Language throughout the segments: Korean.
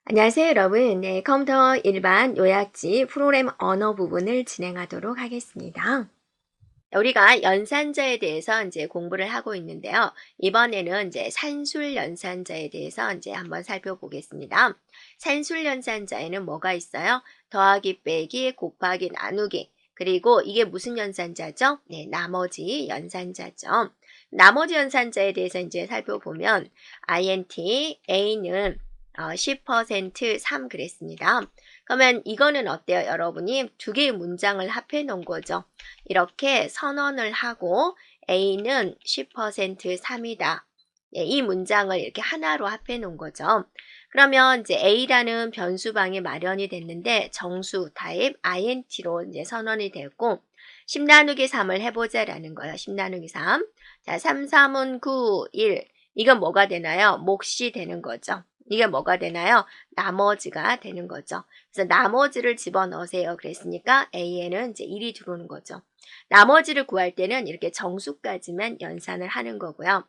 안녕하세요, 여러분. 네, 컴퓨터 일반 요약지 프로그램 언어 부분을 진행하도록 하겠습니다. 우리가 연산자에 대해서 이제 공부를 하고 있는데요. 이번에는 이제 산술 연산자에 대해서 이제 한번 살펴보겠습니다. 산술 연산자에는 뭐가 있어요? 더하기, 빼기, 곱하기, 나누기. 그리고 이게 무슨 연산자죠? 네, 나머지 연산자죠. 나머지 연산자에 대해서 이제 살펴보면 int, a는 10% 3 그랬습니다. 그러면 이거는 어때요, 여러분이? 두 개의 문장을 합해 놓은 거죠. 이렇게 선언을 하고 A는 10% 3이다. 예, 이 문장을 이렇게 하나로 합해 놓은 거죠. 그러면 이제 A라는 변수방이 마련이 됐는데 정수 타입 int로 이제 선언이 됐고 10 나누기 3을 해보자라는 거예요. 10 나누기 3. 자, 3, 3은 9, 1. 이건 뭐가 되나요? 몫이 되는 거죠. 이게 뭐가 되나요? 나머지가 되는 거죠. 그래서 나머지를 집어넣으세요. 그랬으니까 A에는 이제 1이 들어오는 거죠. 나머지를 구할 때는 이렇게 정수까지만 연산을 하는 거고요.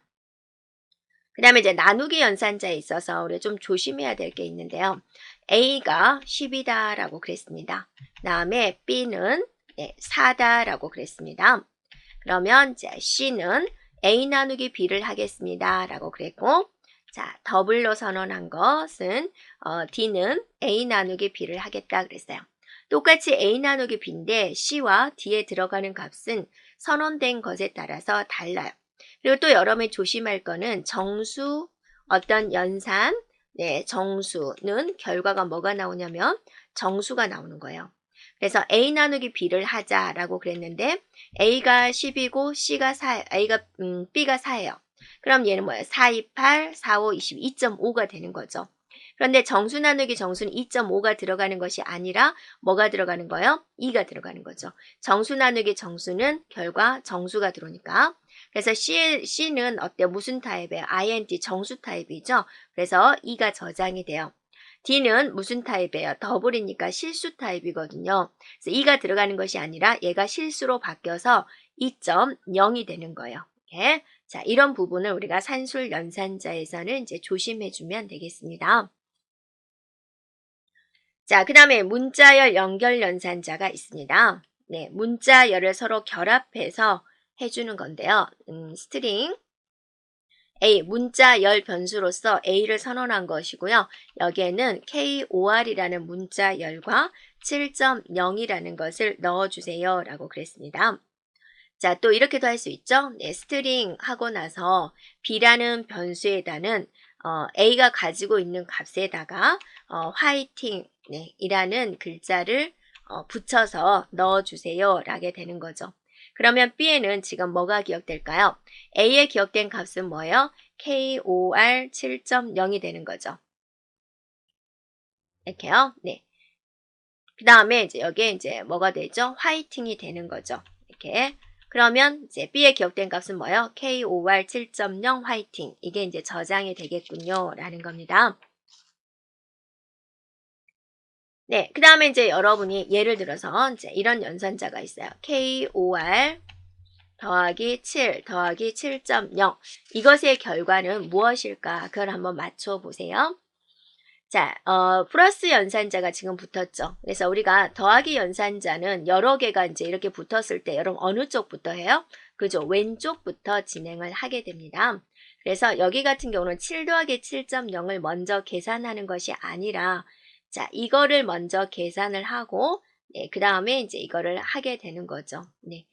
그 다음에 이제 나누기 연산자에 있어서 우리 좀 조심해야 될 게 있는데요. A가 10이다 라고 그랬습니다. 그 다음에 B는 4다 라고 그랬습니다. 그러면 이제 C는 A 나누기 B를 하겠습니다 라고 그랬고, 자, 더블로 선언한 것은 D는 A 나누기 B를 하겠다 그랬어요. 똑같이 A 나누기 B인데 C와 D에 들어가는 값은 선언된 것에 따라서 달라요. 그리고 또 여러분이 조심할 거는 정수, 어떤 연산, 정수는 결과가 뭐가 나오냐면 정수가 나오는 거예요. 그래서 A 나누기 B를 하자라고 그랬는데 A가 10이고 B가 4예요. 그럼 얘는 뭐예요? 4, 2, 8, 4, 5, 20, 2.5가 되는 거죠. 그런데 정수 나누기 정수는 2.5가 들어가는 것이 아니라 뭐가 들어가는 거예요? 2가 들어가는 거죠. 정수 나누기 정수는 결과 정수가 들어오니까. 그래서 C는 어때요? 무슨 타입이에요? int 정수 타입이죠. 그래서 2가 저장이 돼요. D는 무슨 타입이에요? 더블이니까 실수 타입이거든요. 그래서 2가 들어가는 것이 아니라 얘가 실수로 바뀌어서 2.0이 되는 거예요. 이렇게. 자, 이런 부분을 우리가 산술 연산자에서는 이제 조심해 주면 되겠습니다. 자, 그 다음에 문자열 연결 연산자가 있습니다. 네, 문자열을 서로 결합해서 해주는 건데요. 스트링 A, 문자열 변수로서 A를 선언한 것이고요. 여기에는 KOR이라는 문자열과 7.0이라는 것을 넣어주세요 라고 그랬습니다. 자, 또 이렇게도 할 수 있죠. 네, 스트링 하고 나서 B라는 변수에다는 A가 가지고 있는 값에다가 화이팅 이라는 글자를 붙여서 넣어주세요 라게 되는 거죠. 그러면 B에는 지금 뭐가 기억될까요? A에 기억된 값은 뭐예요? KOR 7.0이 되는 거죠. 이렇게요. 네. 그 다음에 이제 여기에 이제 뭐가 되죠? 화이팅이 되는 거죠. 이렇게. 그러면 이제 B에 기억된 값은 뭐예요? KOR 7.0 화이팅. 이게 이제 저장이 되겠군요. 라는 겁니다. 네. 그 다음에 이제 여러분이 예를 들어서 이제 이런 연산자가 있어요. KOR 더하기 7 더하기 7.0. 이것의 결과는 무엇일까? 그걸 한번 맞춰 보세요. 자, 플러스 연산자가 지금 붙었죠. 그래서 우리가 더하기 연산자는 여러 개가 이제 이렇게 붙었을 때 여러분 어느 쪽부터 해요? 그죠? 왼쪽부터 진행을 하게 됩니다. 그래서 여기 같은 경우는 7 더하기 7.0을 먼저 계산하는 것이 아니라 자, 이거를 먼저 계산을 하고 그 다음에 이제 이거를 하게 되는 거죠. 네.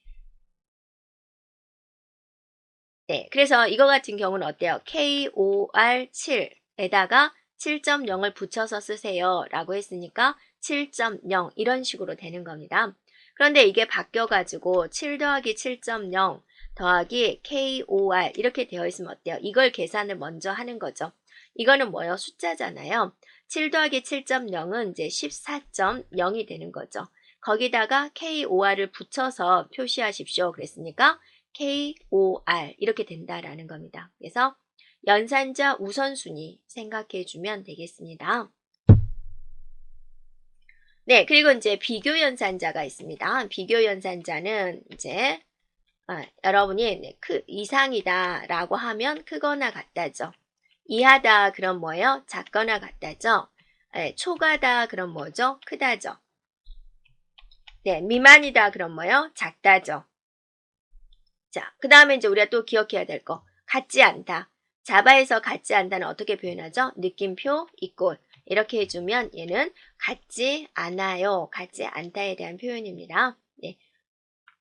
네, 그래서 이거 같은 경우는 어때요? KOR 7에다가 7.0을 붙여서 쓰세요 라고 했으니까 7.0 이런 식으로 되는 겁니다. 그런데 이게 바뀌어가지고 7 더하기 7.0 더하기 KOR 이렇게 되어 있으면 어때요? 이걸 계산을 먼저 하는 거죠. 이거는 뭐예요? 숫자잖아요. 7 더하기 7.0은 이제 14.0이 되는 거죠. 거기다가 KOR을 붙여서 표시하십시오. 그랬으니까 KOR 이렇게 된다라는 겁니다. 그래서 연산자 우선순위 생각해 주면 되겠습니다. 네, 그리고 이제 비교 연산자가 있습니다. 비교 연산자는 이제 여러분이 이상이다 라고 하면 크거나 같다죠. 이하다 그럼 뭐예요? 작거나 같다죠. 예, 초가다 그럼 뭐죠? 크다죠. 네, 미만이다 그럼 뭐요? 작다죠. 자, 그 다음에 이제 우리가 또 기억해야 될 거. 같지 않다. 자바에서 같지 않다는 어떻게 표현하죠? 느낌표, 이꼴. 이렇게 해주면 얘는 같지 않아요. 같지 않다에 대한 표현입니다. 네.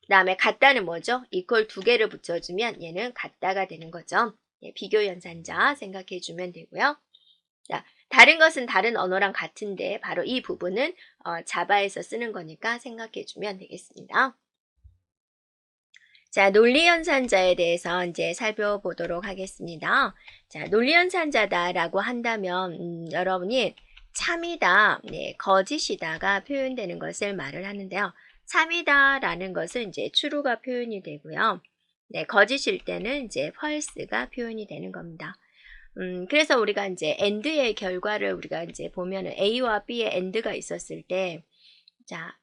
그 다음에 같다는 뭐죠? 이퀄 두 개를 붙여주면 얘는 같다가 되는 거죠. 네, 비교 연산자 생각해 주면 되고요. 자, 다른 것은 다른 언어랑 같은데 바로 이 부분은 자바에서 쓰는 거니까 생각해 주면 되겠습니다. 자, 논리연산자에 대해서 이제 살펴보도록 하겠습니다. 자, 논리연산자다라고 한다면 여러분이 참이다, 네, 거짓이다가 표현되는 것을 말을 하는데요. 참이다라는 것은 이제 true가 표현이 되고요. 네, 거짓일 때는 이제 false가 표현이 되는 겁니다. 그래서 우리가 이제 and의 결과를 우리가 이제 보면은 A와 B의 and가 있었을 때, 자,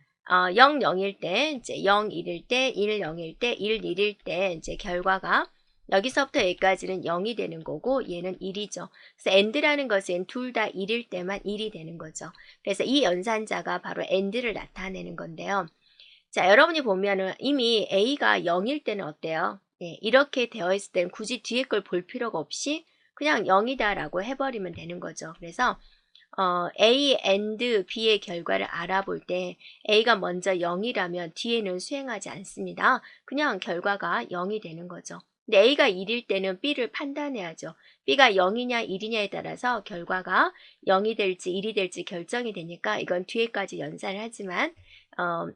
0, 0일 때, 이제 0, 1일 때, 1, 0일 때, 1, 1일 때, 이제 결과가 여기서부터 여기까지는 0이 되는 거고, 얘는 1이죠. 그래서 and라는 것은 둘 다 1일 때만 1이 되는 거죠. 그래서 이 연산자가 바로 and를 나타내는 건데요. 자, 여러분이 보면은 이미 A가 0일 때는 어때요? 네, 이렇게 되어 있을 때는 굳이 뒤에 걸 볼 필요가 없이 그냥 0이다라고 해버리면 되는 거죠. 그래서 A and B의 결과를 알아볼 때 A가 먼저 0이라면 뒤에는 수행하지 않습니다. 그냥 결과가 0이 되는 거죠. 근데 A가 1일 때는 B를 판단해야죠. B가 0이냐 1이냐에 따라서 결과가 0이 될지 1이 될지 결정이 되니까 이건 뒤에까지 연산을 하지만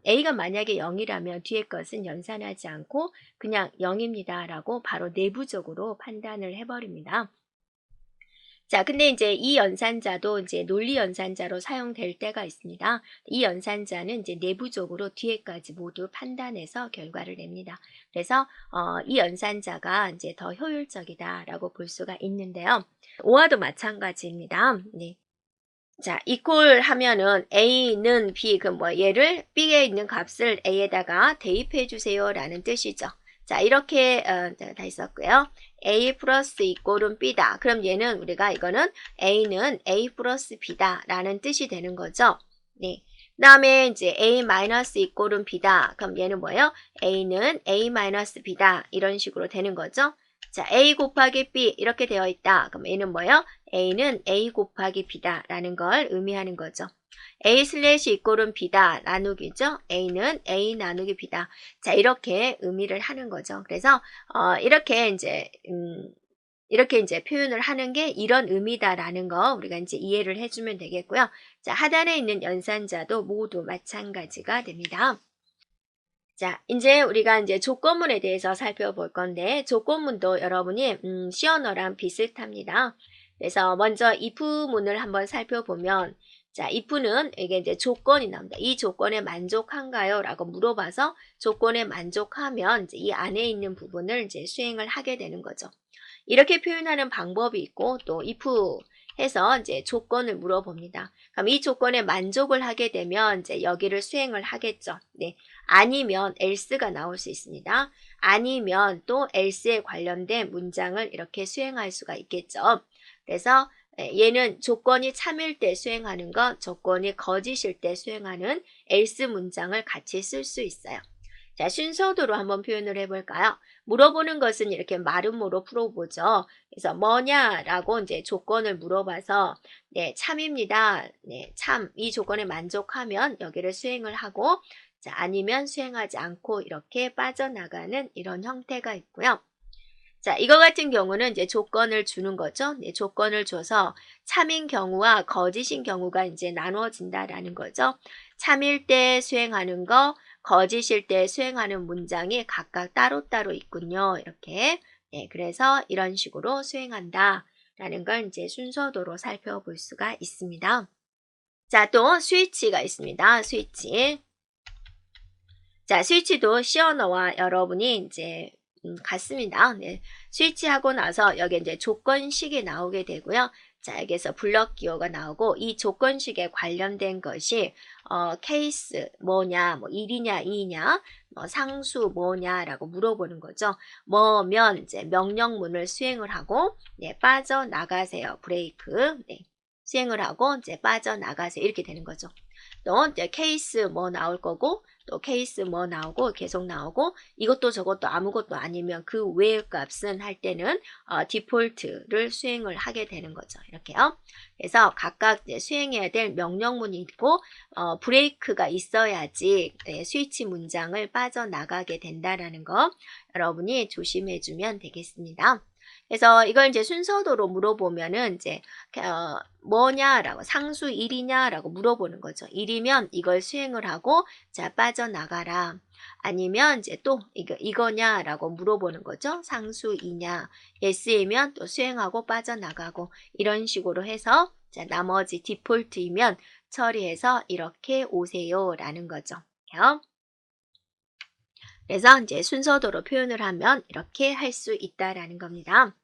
A가 만약에 0이라면 뒤에 것은 연산하지 않고 그냥 0입니다 라고 바로 내부적으로 판단을 해버립니다. 자, 근데 이제 이 연산자도 이제 논리 연산자로 사용될 때가 있습니다. 이 연산자는 이제 내부적으로 뒤에까지 모두 판단해서 결과를 냅니다. 그래서 이 연산자가 이제 더 효율적이다라고 볼 수가 있는데요. 오와도 마찬가지입니다. 네. 자, 이퀄 하면은 A는 B, 그 뭐 얘를 B에 있는 값을 A에다가 대입해 주세요라는 뜻이죠. 자, 이렇게 다 있었고요. A 플러스 이꼴은 B다. 그럼 얘는 우리가 이거는 A는 A 플러스 B다라는 뜻이 되는 거죠. 네. 그다음에 이제 A 마이너스 이꼴은 B다. 그럼 얘는 뭐예요? A는 A 마이너스 B다. 이런 식으로 되는 거죠. 자, A 곱하기 B 이렇게 되어 있다. 그럼 A는 뭐예요? A는 A 곱하기 B다 라는 걸 의미하는 거죠. A 슬래시 이꼴은 B다 나누기죠. A는 A 나누기 B다. 자, 이렇게 의미를 하는 거죠. 그래서 이렇게 이제 표현을 하는 게 이런 의미다라는 거 우리가 이제 이해를 해주면 되겠고요. 자, 하단에 있는 연산자도 모두 마찬가지가 됩니다. 자, 이제 우리가 이제 조건문에 대해서 살펴볼 건데, 조건문도 여러분이, 시언어랑 비슷합니다. 그래서 먼저 if문을 한번 살펴보면, 자, if는 이게 이제 조건이 나옵니다. 이 조건에 만족한가요? 라고 물어봐서 조건에 만족하면 이제 이 안에 있는 부분을 이제 수행을 하게 되는 거죠. 이렇게 표현하는 방법이 있고, 또 if 해서 이제 조건을 물어봅니다. 그럼 이 조건에 만족을 하게 되면 이제 여기를 수행을 하겠죠. 네. 아니면 else가 나올 수 있습니다. 아니면 또 else에 관련된 문장을 이렇게 수행할 수가 있겠죠. 그래서 얘는 조건이 참일 때 수행하는 것, 조건이 거짓일 때 수행하는 else 문장을 같이 쓸 수 있어요. 자, 순서대로 한번 표현을 해볼까요? 물어보는 것은 이렇게 말음으로 풀어보죠. 그래서 뭐냐라고 이제 조건을 물어봐서 네, 참입니다. 네, 참. 이 조건에 만족하면 여기를 수행을 하고 자, 아니면 수행하지 않고 이렇게 빠져나가는 이런 형태가 있고요. 자, 이거 같은 경우는 이제 조건을 주는 거죠. 네, 조건을 줘서 참인 경우와 거짓인 경우가 이제 나누어진다라는 거죠. 참일 때 수행하는 거, 거짓일 때 수행하는 문장이 각각 따로따로 있군요. 이렇게. 네, 그래서 이런 식으로 수행한다라는 걸 이제 순서도로 살펴볼 수가 있습니다. 자, 또 스위치가 있습니다. 스위치. 자, 스위치도 시언어와 여러분이 이제 같습니다. 네. 스위치하고 나서 여기 이제 조건식이 나오게 되고요. 자, 여기에서 블럭 기호가 나오고 이 조건식에 관련된 것이 케이스 뭐냐, 뭐 1이냐, 2냐, 뭐 상수 뭐냐라고 물어보는 거죠. 뭐면 이제 명령문을 수행을 하고 네, 빠져나가세요. 브레이크. 네. 수행을 하고 이제 빠져나가세요. 이렇게 되는 거죠. 또 이제 케이스 뭐 나올 거고 또 케이스 뭐 나오고 계속 나오고 이것도 저것도 아무것도 아니면 그 외의 값은 할 때는 디폴트를 수행을 하게 되는 거죠. 이렇게요. 그래서 각각 이제 수행해야 될 명령문이 있고 브레이크가 있어야지 스위치 문장을 빠져나가게 된다라는 거 여러분이 조심해 주면 되겠습니다. 그래서 이걸 이제 순서대로 물어보면은 이제 뭐냐라고 상수 1이냐라고 물어보는 거죠. 1이면 이걸 수행을 하고 자 빠져나가라. 아니면 이제 또 이거냐라고 물어보는 거죠. 상수 2냐. yes이면 또 수행하고 빠져나가고 이런 식으로 해서 자 나머지 디폴트이면 처리해서 이렇게 오세요라는 거죠. 그래서 이제 순서대로 표현을 하면 이렇게 할 수 있다라는 겁니다.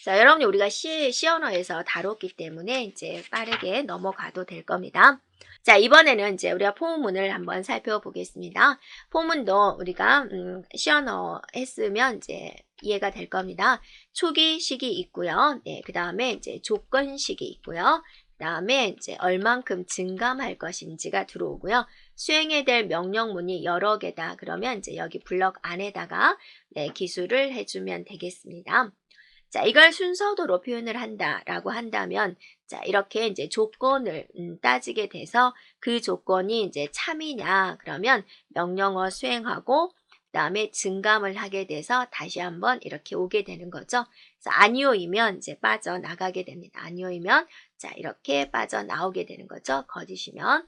자, 여러분이 우리가 시언어에서 다뤘기 때문에 이제 빠르게 넘어가도 될 겁니다. 자, 이번에는 이제 우리가 포문을 한번 살펴보겠습니다. 포문도 우리가 시언어 했으면 이제 이해가 될 겁니다. 초기식이 있고요. 네, 그 다음에 이제 조건식이 있고요. 그 다음에 이제 얼만큼 증감할 것인지가 들어오고요. 수행해야 될 명령문이 여러 개다. 그러면 이제 여기 블럭 안에다가 네, 기술을 해주면 되겠습니다. 자, 이걸 순서대로 표현을 한다라고 한다면, 자, 이렇게 이제 조건을 따지게 돼서 그 조건이 이제 참이냐, 그러면 명령어 수행하고, 그 다음에 증감을 하게 돼서 다시 한번 이렇게 오게 되는 거죠. 그래서 아니오이면 이제 빠져나가게 됩니다. 아니오이면, 자, 이렇게 빠져나오게 되는 거죠. 거짓이면.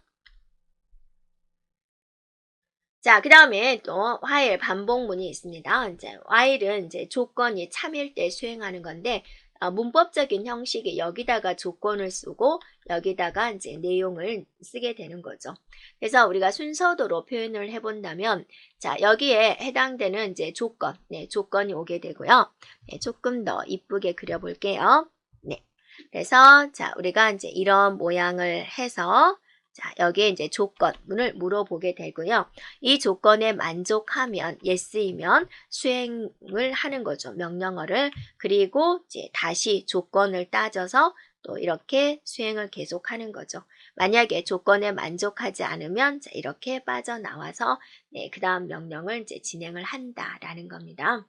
자, 그 다음에 또 while 반복문이 있습니다. 이제 while은 이제 조건이 참일 때 수행하는 건데 문법적인 형식이 여기다가 조건을 쓰고 여기다가 이제 내용을 쓰게 되는 거죠. 그래서 우리가 순서대로 표현을 해본다면 자, 여기에 해당되는 이제 조건, 네, 조건이 오게 되고요. 네, 조금 더 이쁘게 그려볼게요. 네. 그래서 자, 우리가 이제 이런 모양을 해서 자, 여기에 이제 조건을 물어보게 되고요. 이 조건에 만족하면 yes이면 수행을 하는 거죠. 명령어를. 그리고 이제 다시 조건을 따져서 또 이렇게 수행을 계속하는 거죠. 만약에 조건에 만족하지 않으면 자, 이렇게 빠져나와서 네, 그 다음 명령을 이제 진행을 한다라는 겁니다.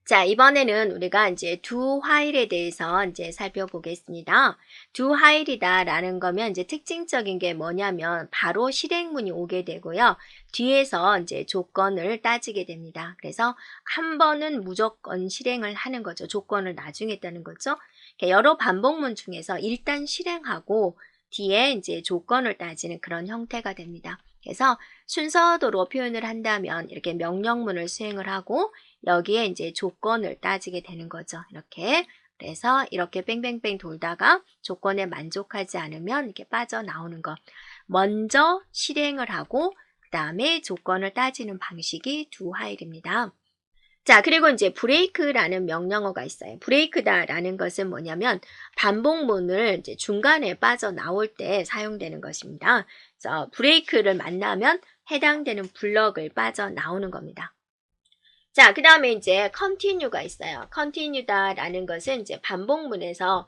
자, 이번에는 우리가 이제 do while에 대해서 이제 살펴보겠습니다. do while이다라는 거면 이제 특징적인 게 뭐냐면 바로 실행문이 오게 되고요. 뒤에서 이제 조건을 따지게 됩니다. 그래서 한 번은 무조건 실행을 하는 거죠. 조건을 나중에 있다는 거죠. 여러 반복문 중에서 일단 실행하고 뒤에 이제 조건을 따지는 그런 형태가 됩니다. 그래서 순서대로 표현을 한다면 이렇게 명령문을 수행을 하고 여기에 이제 조건을 따지게 되는 거죠. 이렇게. 그래서 이렇게 뺑뺑뺑 돌다가 조건에 만족하지 않으면 이렇게 빠져나오는 것. 먼저 실행을 하고 그 다음에 조건을 따지는 방식이 do while입니다. 자, 그리고 이제 브레이크라는 명령어가 있어요. 브레이크다라는 것은 뭐냐면 반복문을 이제 중간에 빠져나올 때 사용되는 것입니다. 그래서 브레이크를 만나면 해당되는 블럭을 빠져나오는 겁니다. 자, 그 다음에 이제 continue가 있어요. continue다라는 것은 이제 반복문에서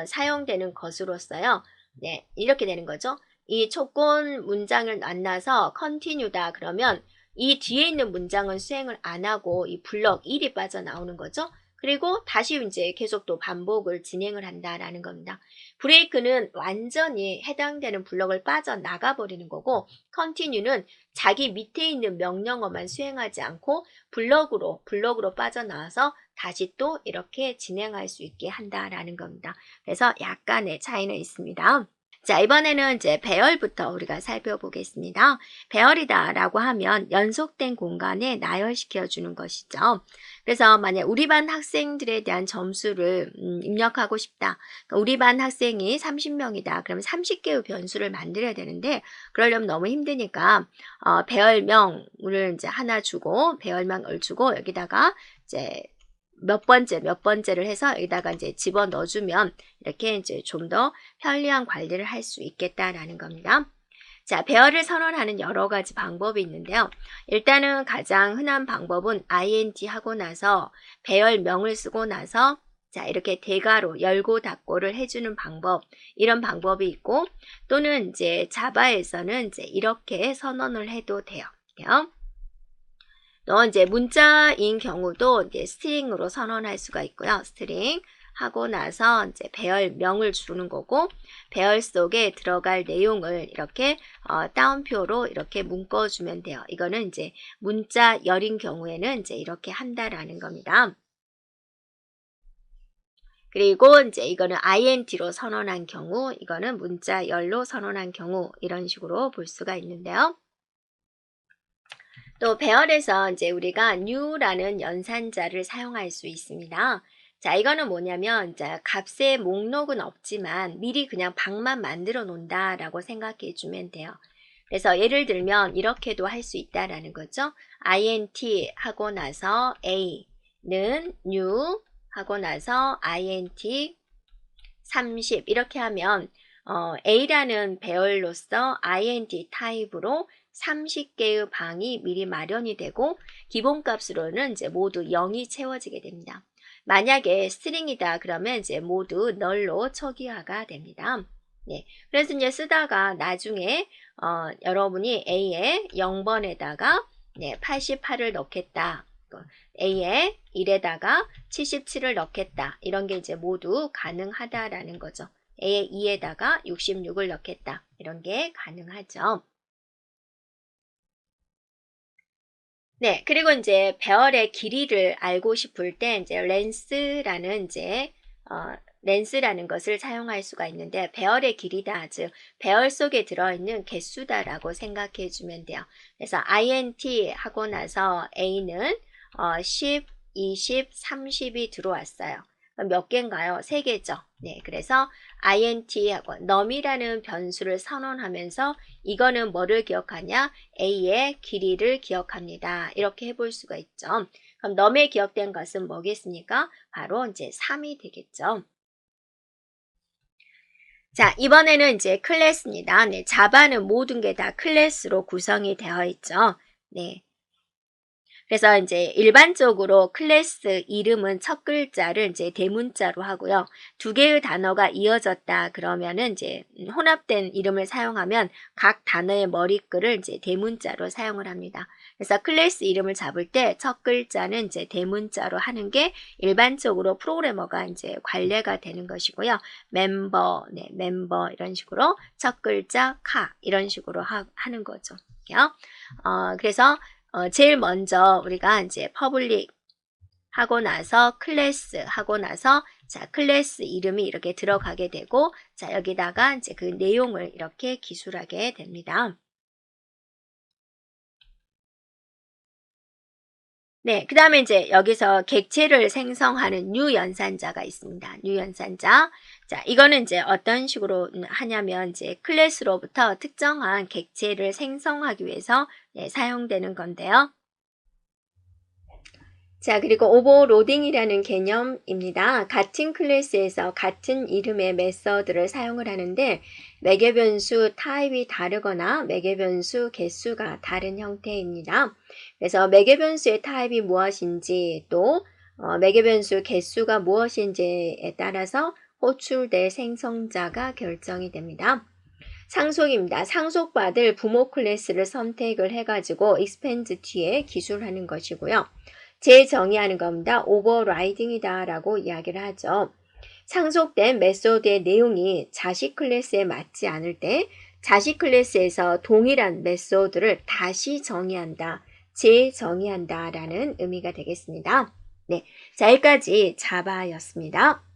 사용되는 것으로서요. 네, 이렇게 되는 거죠. 이 조건 문장을 만나서 continue다 그러면 이 뒤에 있는 문장은 수행을 안 하고 이 블럭 1이 빠져나오는 거죠. 그리고 다시 이제 계속 또 반복을 진행을 한다라는 겁니다. 브레이크는 완전히 해당되는 블럭을 빠져나가 버리는 거고 continue는 자기 밑에 있는 명령어만 수행하지 않고 블럭으로 빠져나와서 다시 또 이렇게 진행할 수 있게 한다라는 겁니다. 그래서 약간의 차이는 있습니다. 자, 이번에는 이제 배열부터 우리가 살펴보겠습니다. 배열이다라고 하면 연속된 공간에 나열시켜 주는 것이죠. 그래서 만약 우리 반 학생들에 대한 점수를 입력하고 싶다. 그러니까 우리 반 학생이 30명이다. 그러면 30개의 변수를 만들어야 되는데 그러려면 너무 힘드니까 배열명을 이제 하나 주고 배열명을 주고 여기다가 이제 몇 번째를 해서 여기다가 이제 집어 넣어주면 이렇게 이제 좀 더 편리한 관리를 할 수 있겠다라는 겁니다. 자, 배열을 선언하는 여러 가지 방법이 있는데요. 일단은 가장 흔한 방법은 ing 하고 나서 배열명을 쓰고 나서 자, 이렇게 대괄호 열고 닫고를 해주는 방법, 이런 방법이 있고, 또는 이제 자바에서는 이제 이렇게 선언을 해도 돼요. 또 이제 문자인 경우도 이제 스트링으로 선언할 수가 있고요. 스트링 하고 나서 이제 배열명을 주는 거고, 배열 속에 들어갈 내용을 이렇게 따옴표로 이렇게 묶어주면 돼요. 이거는 이제 문자 열인 경우에는 이제 이렇게 한다라는 겁니다. 그리고 이제 이거는 int로 선언한 경우, 이거는 문자 열로 선언한 경우, 이런 식으로 볼 수가 있는데요. 또 배열에서 이제 우리가 new라는 연산자를 사용할 수 있습니다. 자, 이거는 뭐냐면 이제 값의 목록은 없지만 미리 그냥 방만 만들어 놓는다라고 생각해 주면 돼요. 그래서 예를 들면 이렇게도 할 수 있다라는 거죠. int 하고 나서 a는 new 하고 나서 int 30 이렇게 하면 a라는 배열로서 int 타입으로 30개의 방이 미리 마련이 되고 기본값으로는 이제 모두 0이 채워지게 됩니다. 만약에 스트링이다 그러면 이제 모두 널로 초기화가 됩니다. 네, 그래서 이제 쓰다가 나중에 여러분이 A에 0번에다가 88을 넣겠다. A에 1에다가 77을 넣겠다. 이런 게 이제 모두 가능하다라는 거죠. A에 2에다가 66을 넣겠다. 이런 게 가능하죠. 네, 그리고 이제 배열의 길이를 알고 싶을 때 이제 렌스라는 것을 사용할 수가 있는데 배열의 길이다, 즉 배열 속에 들어있는 개수다라고 생각해 주면 돼요. 그래서 int 하고 나서 a는 10, 20, 30이 들어왔어요. 몇 개인가요? 3개죠. 네, 그래서 int하고 num이라는 변수를 선언하면서 이거는 뭐를 기억하냐? a의 길이를 기억합니다. 이렇게 해볼 수가 있죠. 그럼 num에 기억된 것은 뭐겠습니까? 바로 이제 3이 되겠죠. 자, 이번에는 이제 클래스입니다. 네, 자바는 모든 게 다 클래스로 구성이 되어 있죠. 네. 그래서 이제 일반적으로 클래스 이름은 첫 글자를 이제 대문자로 하고요. 2개의 단어가 이어졌다 그러면은 이제 혼합된 이름을 사용하면 각 단어의 머리글을 이제 대문자로 사용을 합니다. 그래서 클래스 이름을 잡을 때 첫 글자는 이제 대문자로 하는 게 일반적으로 프로그래머가 이제 관례가 되는 것이고요. 멤버, 멤버 이런 식으로 첫 글자 카 이런 식으로 하는 거죠. 그래서 제일 먼저 우리가 이제 퍼블릭 하고 나서 클래스 하고 나서 자, 클래스 이름이 이렇게 들어가게 되고 자, 여기다가 이제 그 내용을 이렇게 기술하게 됩니다. 네, 그 다음에 이제 여기서 객체를 생성하는 new 연산자가 있습니다. new 연산자. 자, 이거는 이제 어떤 식으로 하냐면 이제 클래스로부터 특정한 객체를 생성하기 위해서 사용되는 건데요. 자, 그리고 오버로딩이라는 개념입니다. 같은 클래스에서 같은 이름의 메서드를 사용을 하는데 매개 변수 타입이 다르거나 매개 변수 개수가 다른 형태입니다. 그래서 매개 변수의 타입이 무엇인지 또 매개 변수 개수가 무엇인지에 따라서 호출될 생성자가 결정이 됩니다. 상속입니다. 상속받을 부모 클래스를 선택을 해가지고 expand 뒤에 기술하는 것이고요. 재정의하는 겁니다. overriding이다 라고 이야기를 하죠. 상속된 메소드의 내용이 자식 클래스에 맞지 않을 때 자식 클래스에서 동일한 메소드를 다시 정의한다, 재정의한다 라는 의미가 되겠습니다. 네, 자, 여기까지 자바였습니다.